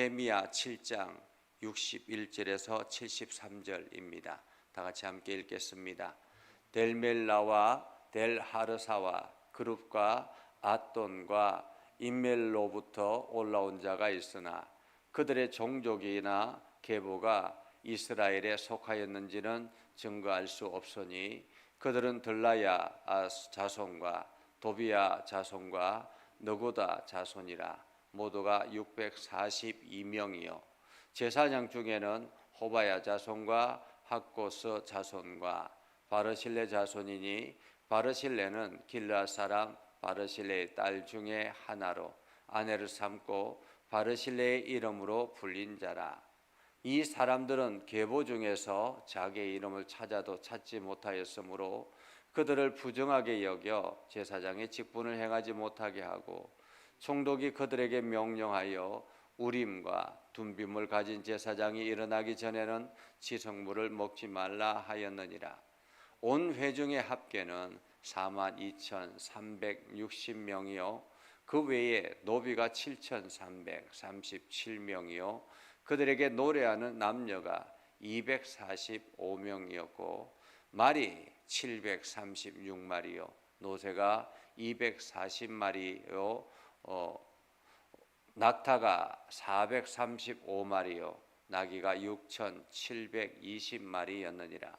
느헤미야 7장 61절에서 73절입니다. 다 같이 함께 읽겠습니다. 델멜라와 델하르사와 그룹과 앗돈과 임멜로부터 올라온 자가 있으나 그들의 종족이나 계보가 이스라엘에 속하였는지는 증거할 수 없으니 그들은 들라야 자손과 도비야 자손과 너고다 자손이라. 모두가 642명이요 제사장 중에는 호바야 자손과 학고스 자손과 바르실레 자손이니 바르실레는 길르앗 사람 바르실레의 딸 중에 하나로 아내를 삼고 바르실레의 이름으로 불린 자라. 이 사람들은 계보 중에서 자기의 이름을 찾아도 찾지 못하였으므로 그들을 부정하게 여겨 제사장의 직분을 행하지 못하게 하고 총독이 그들에게 명령하여 우림과 둠빔을 가진 제사장이 일어나기 전에는 지성물을 먹지 말라 하였느니라. 온 회중의 합계는 42,360명이요 그 외에 노비가 7,337명이요 그들에게 노래하는 남녀가 245명이었고 말이 736마리요 노새가 240마리요 낙타가 435마리요 나귀가 6,720마리였느니라.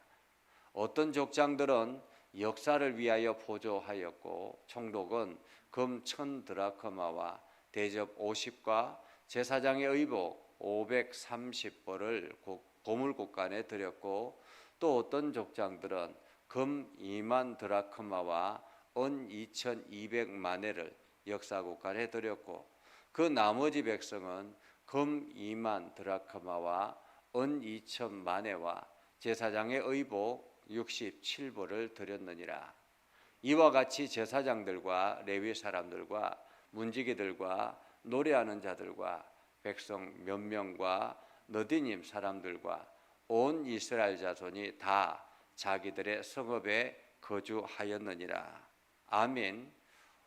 어떤 족장들은 역사를 위하여 보조하였고 총독은 금 1000드라크마와 대접 50과 제사장의 의복 530벌을 고물국간에 드렸고 또 어떤 족장들은 금 2만 드라크마와 은 2200마네를 역사국간에 드렸고 그 나머지 백성은 금 2만 드라크마와 은 2000마네와 제사장의 의복 67벌을 드렸느니라. 이와 같이 제사장들과 레위 사람들과 문지기들과 노래하는 자들과 백성 몇 명과 너디님 사람들과 온 이스라엘 자손이 다 자기들의 성읍에 거주하였느니라. 아멘.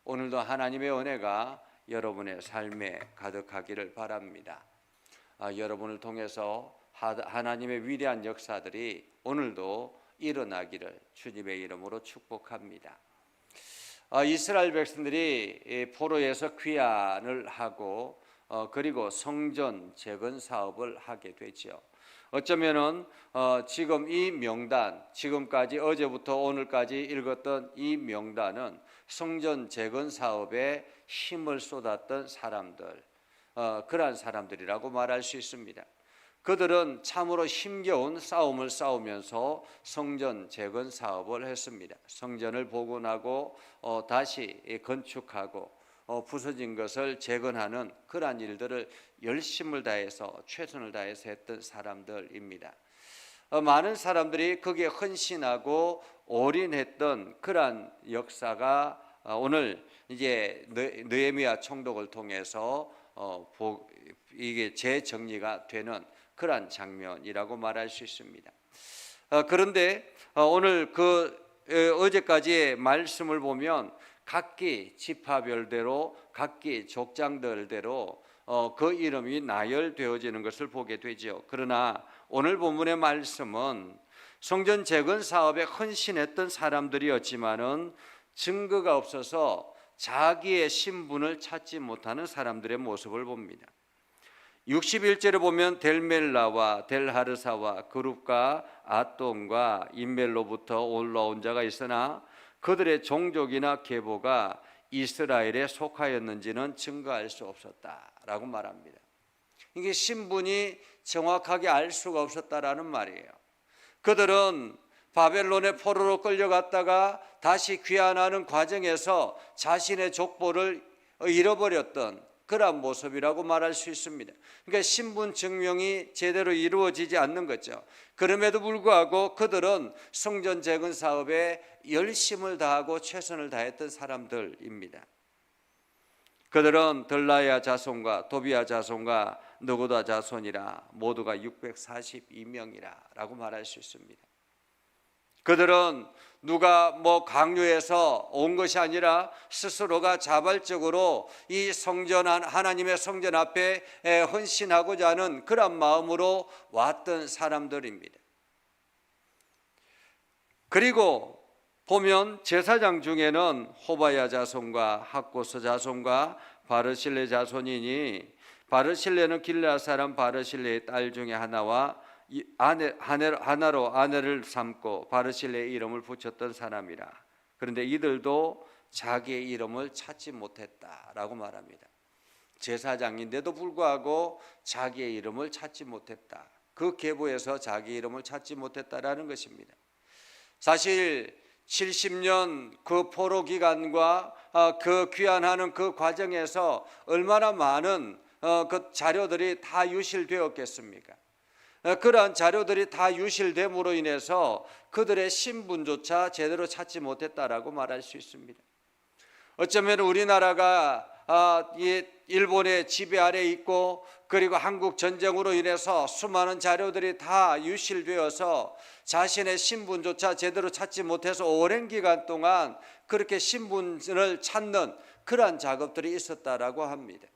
오늘도 하나님의 은혜가 여러분의 삶에 가득하기를 바랍니다. 여러분을 통해서 하나님의 위대한 역사들이 오늘도 일어나기를 주님의 이름으로 축복합니다. 이스라엘 백성들이 포로에서 귀환을 하고 그리고 성전 재건 사업을 하게 되죠. 어쩌면은 지금 이 명단, 지금까지 어제부터 오늘까지 읽었던 이 명단은 성전 재건 사업에 힘을 쏟았던 사람들, 그러한 사람들이라고 말할 수 있습니다. 그들은 참으로 힘겨운 싸움을 싸우면서 성전 재건 사업을 했습니다. 성전을 복원하고 다시 건축하고 부서진 것을 재건하는 그러한 일들을 열심을 다해서 최선을 다해서 했던 사람들입니다. 많은 사람들이 거기에 헌신하고 올인했던 그러한 역사가 오늘 이제 느헤미야 총독을 통해서 이게 재정리가 되는 그러한 장면이라고 말할 수 있습니다. 그런데 오늘 어제까지의 말씀을 보면 각기 지파별대로 각기 족장들대로 그 이름이 나열되어지는 것을 보게 되죠. 그러나 오늘 본문의 말씀은 성전 재건 사업에 헌신했던 사람들이었지만은 증거가 없어서 자기의 신분을 찾지 못하는 사람들의 모습을 봅니다. 61절에 보면 델멜라와 델하르사와 그룹과 앗돈과 임멜로부터 올라온 자가 있으나 그들의 종족이나 계보가 이스라엘에 속하였는지는 증거할 수 없었다라고 말합니다. 이게 신분이 정확하게 알 수가 없었다라는 말이에요. 그들은 바벨론의 포로로 끌려갔다가 다시 귀환하는 과정에서 자신의 족보를 잃어버렸던 그러한 모습이라고 말할 수 있습니다. 그러니까 신분 증명이 제대로 이루어지지 않는 거죠. 그럼에도 불구하고 그들은 성전 재건 사업에 열심을 다하고 최선을 다했던 사람들입니다. 그들은 들라야 자손과 도비야 자손과 너고다 자손이라 모두가 642명이라 라고 말할 수 있습니다. 그들은 누가 강요해서 온 것이 아니라 스스로가 자발적으로 이 성전, 하나님의 성전 앞에 헌신하고자 하는 그런 마음으로 왔던 사람들입니다. 그리고 보면 제사장 중에는 호바야 자손과 학고스 자손과 바르실레 자손이니, 바르실레는 길르앗 사람 바르실레의 딸 중에 하나와 하나로 아내를 삼고 바르실레의 이름을 붙였던 사람이라. 그런데 이들도 자기의 이름을 찾지 못했다라고 말합니다. 제사장인데도 불구하고 자기의 이름을 찾지 못했다. 그 계보에서 자기 이름을 찾지 못했다라는 것입니다. 사실 70년 그 포로 기간과 그 귀환하는 그 과정에서 얼마나 많은 그 자료들이 다 유실되었겠습니까? 그러한 자료들이 다 유실됨으로 인해서 그들의 신분조차 제대로 찾지 못했다라고 말할 수 있습니다. 어쩌면 우리나라가 일본의 지배 아래 있고, 그리고 한국 전쟁으로 인해서 수많은 자료들이 다 유실되어서 자신의 신분조차 제대로 찾지 못해서 오랜 기간 동안 그렇게 신분을 찾는 그러한 작업들이 있었다라고 합니다.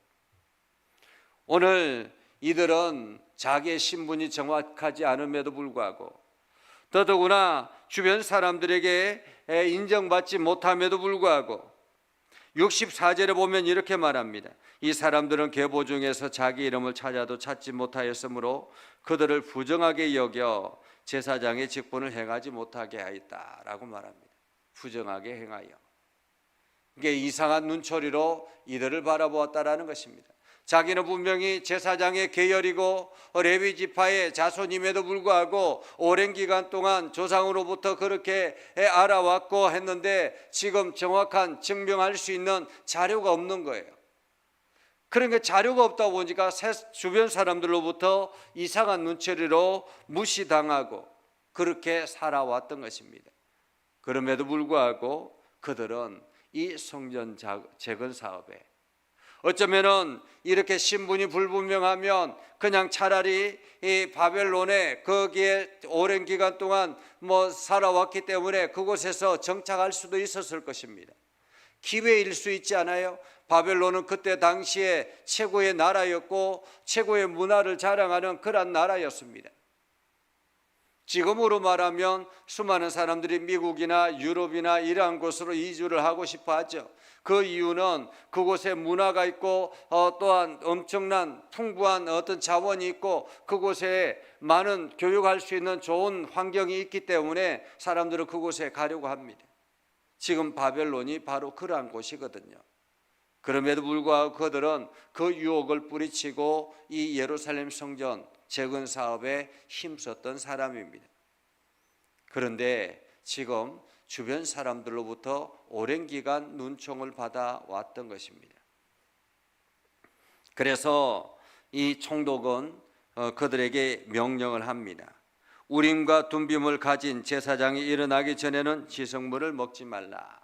오늘 이들은 자기의 신분이 정확하지 않음에도 불구하고, 더더구나 주변 사람들에게 인정받지 못함에도 불구하고 64절에 보면 이렇게 말합니다. 이 사람들은 계보 중에서 자기 이름을 찾아도 찾지 못하였으므로 그들을 부정하게 여겨 제사장의 직분을 행하지 못하게 하였다라고 말합니다. 부정하게 행하여. 이게 이상한 눈초리로 이들을 바라보았다라는 것입니다. 자기는 분명히 제사장의 계열이고 레위 지파의 자손임에도 불구하고 오랜 기간 동안 조상으로부터 그렇게 알아왔고 했는데 지금 정확한 증명할 수 있는 자료가 없는 거예요. 그러니까 자료가 없다 보니까 주변 사람들로부터 이상한 눈초리로 무시당하고 그렇게 살아왔던 것입니다. 그럼에도 불구하고 그들은 이 성전 재건 사업에, 어쩌면은 이렇게 신분이 불분명하면 그냥 차라리 이 바벨론에 거기에 오랜 기간 동안 살아왔기 때문에 그곳에서 정착할 수도 있었을 것입니다. 기회일 수 있지 않아요? 바벨론은 그때 당시에 최고의 나라였고 최고의 문화를 자랑하는 그런 나라였습니다. 지금으로 말하면 수많은 사람들이 미국이나 유럽이나 이러한 곳으로 이주를 하고 싶어 하죠. 그 이유는 그곳에 문화가 있고 또한 엄청난 풍부한 어떤 자원이 있고 그곳에 많은 교육할 수 있는 좋은 환경이 있기 때문에 사람들은 그곳에 가려고 합니다. 지금 바벨론이 바로 그러한 곳이거든요. 그럼에도 불구하고 그들은 그 유혹을 뿌리치고 이 예루살렘 성전 재건 사업에 힘썼던 사람입니다. 그런데 지금 주변 사람들로부터 오랜 기간 눈총을 받아왔던 것입니다. 그래서 이 총독은 그들에게 명령을 합니다. 우림과 둠빔을 가진 제사장이 일어나기 전에는 지성물을 먹지 말라.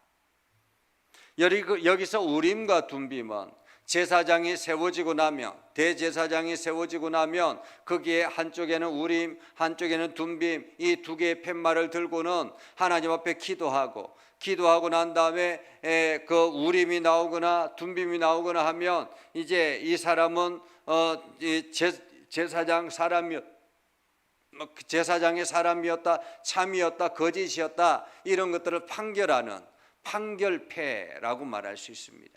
여기서 우림과 둠빔은 제사장이 세워지고 나면, 대제사장이 세워지고 나면 거기에 한쪽에는 우림, 한쪽에는 둠빔, 이 두 개의 팻말을 들고는 하나님 앞에 기도하고 난 다음에 그 우림이 나오거나 둠빔이 나오거나 하면 이제 이 사람은 제사장의 사람이었다, 참이었다, 거짓이었다, 이런 것들을 판결하는 판결패라고 말할 수 있습니다.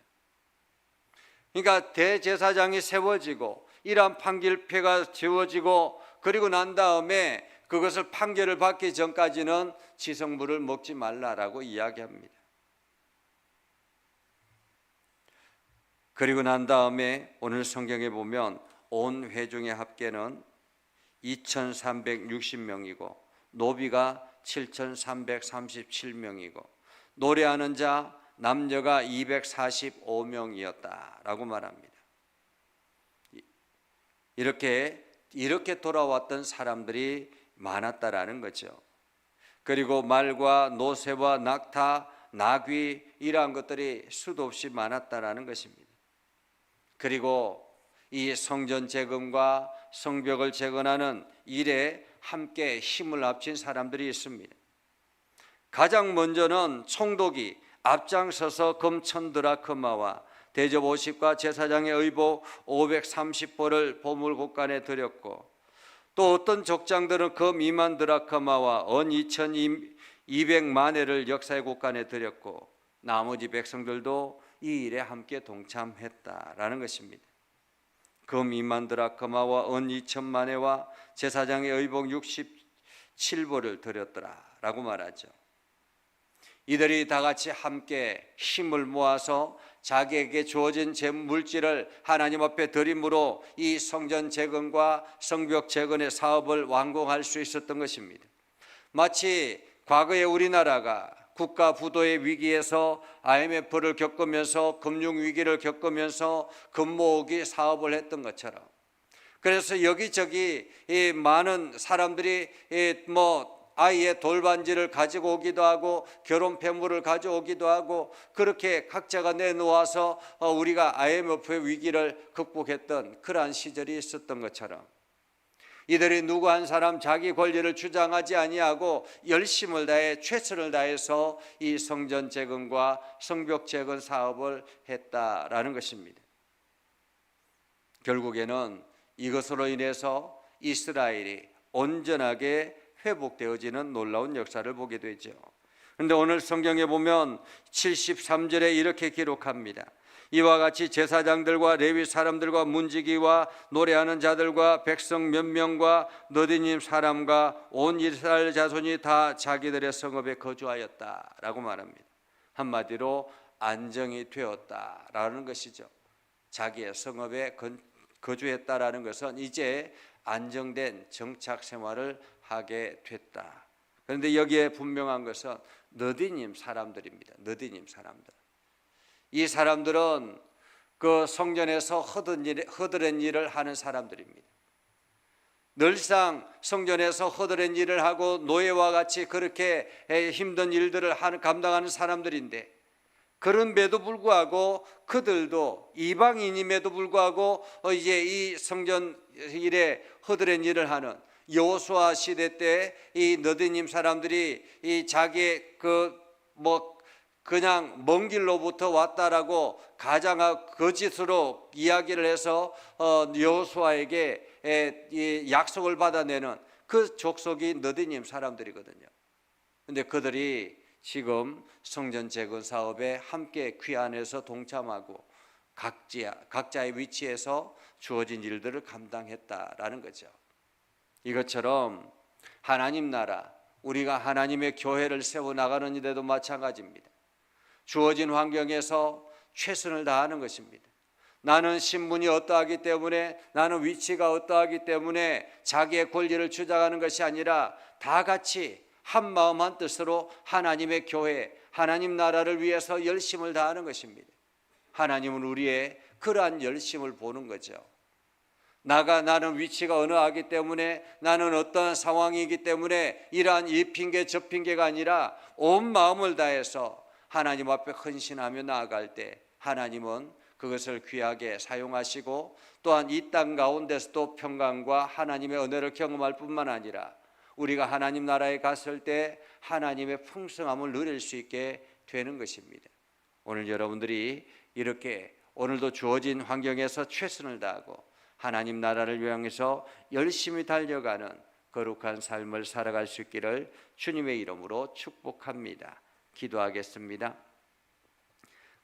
그러니까 대제사장이 세워지고 이러한 판결패가 세워지고 그리고 난 다음에 그것을 판결을 받기 전까지는 지성물을 먹지 말라라고 이야기합니다. 그리고 난 다음에 오늘 성경에 보면 온 회중의 합계는 2360명이고 노비가 7337명이고 노래하는 자 남녀가 245명이었다라고 말합니다. 이렇게 돌아왔던 사람들이 많았다라는 거죠. 그리고 말과 노새와 낙타, 나귀 이러한 것들이 수도 없이 많았다라는 것입니다. 그리고 이 성전 재건과 성벽을 재건하는 일에 함께 힘을 합친 사람들이 있습니다. 가장 먼저는 총독이 앞장서서 금 1000드라크마와 대접 50과 제사장의 의복 530보를 보물곡간에 드렸고, 또 어떤 족장들은 금 2만 드라크마와 원 2200만회를 역사의 곡간에 드렸고, 나머지 백성들도 이 일에 함께 동참했다라는 것입니다. 금 2만 드라크마와 원 2000만회와 제사장의 의복 67보를 드렸더라라고 말하죠. 이들이 다 같이 함께 힘을 모아서 자기에게 주어진 물질을 하나님 앞에 드림으로 이 성전 재건과 성벽 재건의 사업을 완공할 수 있었던 것입니다. 마치 과거의 우리나라가 국가 부도의 위기에서 IMF를 겪으면서 금융위기를 겪으면서 금모으기 사업을 했던 것처럼, 그래서 여기저기 많은 사람들이 아이의 돌반지를 가지고 오기도 하고 결혼 폐물을 가져오기도 하고, 그렇게 각자가 내놓아서 우리가 IMF의 위기를 극복했던 그러한 시절이 있었던 것처럼, 이들이 누구 한 사람 자기 권리를 주장하지 아니하고 열심을 다해 최선을 다해서 이 성전 재건과 성벽 재건 사업을 했다라는 것입니다. 결국에는 이것으로 인해서 이스라엘이 온전하게 회복되어지는 놀라운 역사를 보게 되죠. 그런데 오늘 성경에 보면 73절에 이렇게 기록합니다. 이와 같이 제사장들과 레위 사람들과 문지기와 노래하는 자들과 백성 몇 명과 너디님 사람과 온 이스라엘 자손이 다 자기들의 성읍에 거주하였다라고 말합니다. 한마디로 안정이 되었다라는 것이죠. 자기의 성읍에 거주했다라는 것은 이제 안정된 정착 생활을 하게 됐다. 그런데 여기에 분명한 것은 너디님 사람들입니다. 너디님 사람들. 이 사람들은 그 성전에서 허드렛 일을 하는 사람들입니다. 늘상 성전에서 허드렛 일을 하고 노예와 같이 그렇게 힘든 일들을 감당하는 사람들인데, 그런데도 불구하고 그들도 이방인임에도 불구하고 이제 이 성전 일에 허드렛 일을 하는 여호수아 시대 때 이 너디님 사람들이 이 자기의 그냥 먼 길로부터 왔다라고 가장하고 거짓으로 이야기를 해서 여호수아에게 약속을 받아내는 그 족속이 너디님 사람들이거든요. 그런데 그들이 지금 성전 재건 사업에 함께 귀환해서 동참하고 각자의 위치에서 주어진 일들을 감당했다라는 거죠. 이것처럼 하나님 나라, 우리가 하나님의 교회를 세워나가는 일에도 마찬가지입니다. 주어진 환경에서 최선을 다하는 것입니다. 나는 신분이 어떠하기 때문에, 나는 위치가 어떠하기 때문에 자기의 권리를 주장하는 것이 아니라 다 같이 한 마음 한 뜻으로 하나님의 교회, 하나님 나라를 위해서 열심을 다하는 것입니다. 하나님은 우리의 그러한 열심을 보는 거죠. 나는 위치가 어느 하기 때문에, 나는 어떠한 상황이기 때문에 이러한 이 핑계 저 핑계가 아니라 온 마음을 다해서 하나님 앞에 헌신하며 나아갈 때 하나님은 그것을 귀하게 사용하시고, 또한 이 땅 가운데서도 평강과 하나님의 은혜를 경험할 뿐만 아니라 우리가 하나님 나라에 갔을 때 하나님의 풍성함을 누릴 수 있게 되는 것입니다. 오늘 여러분들이 이렇게 오늘도 주어진 환경에서 최선을 다하고 하나님 나라를 향해서 열심히 달려가는 거룩한 삶을 살아갈 수 있기를 주님의 이름으로 축복합니다. 기도하겠습니다.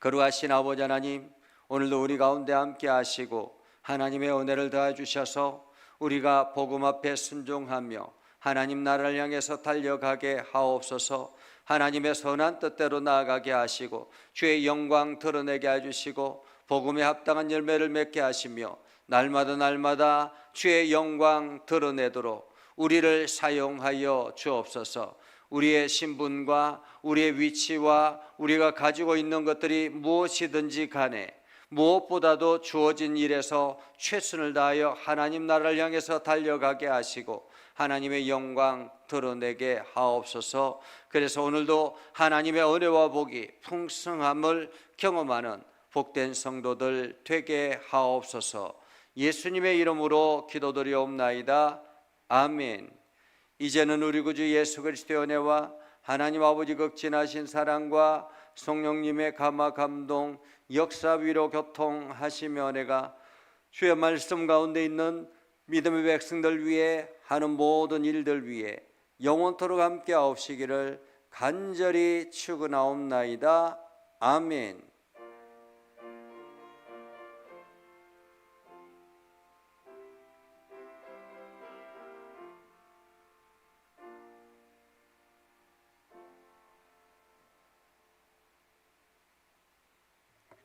거룩하신 아버지 하나님, 오늘도 우리 가운데 함께 하시고 하나님의 은혜를 더해 주셔서 우리가 복음 앞에 순종하며 하나님 나라를 향해서 달려가게 하옵소서. 하나님의 선한 뜻대로 나아가게 하시고 주의 영광 드러내게 해주시고 복음에 합당한 열매를 맺게 하시며 날마다 주의 영광 드러내도록 우리를 사용하여 주옵소서. 우리의 신분과 우리의 위치와 우리가 가지고 있는 것들이 무엇이든지 간에 무엇보다도 주어진 일에서 최선을 다하여 하나님 나라를 향해서 달려가게 하시고 하나님의 영광 드러내게 하옵소서. 그래서 오늘도 하나님의 은혜와 복이 풍성함을 경험하는 복된 성도들 되게 하옵소서. 예수님의 이름으로 기도드리옵나이다. 아멘. 이제는 우리 구주 예수 그리스도의 은혜와 하나님 아버지 극진하신 사랑과 성령님의 감화 감동 역사 위로 교통하시며 내가 주의 말씀 가운데 있는 믿음의 백성들 위해 하는 모든 일들 위해 영원토록 함께 하옵시기를 간절히 축원하옵나이다. 아멘.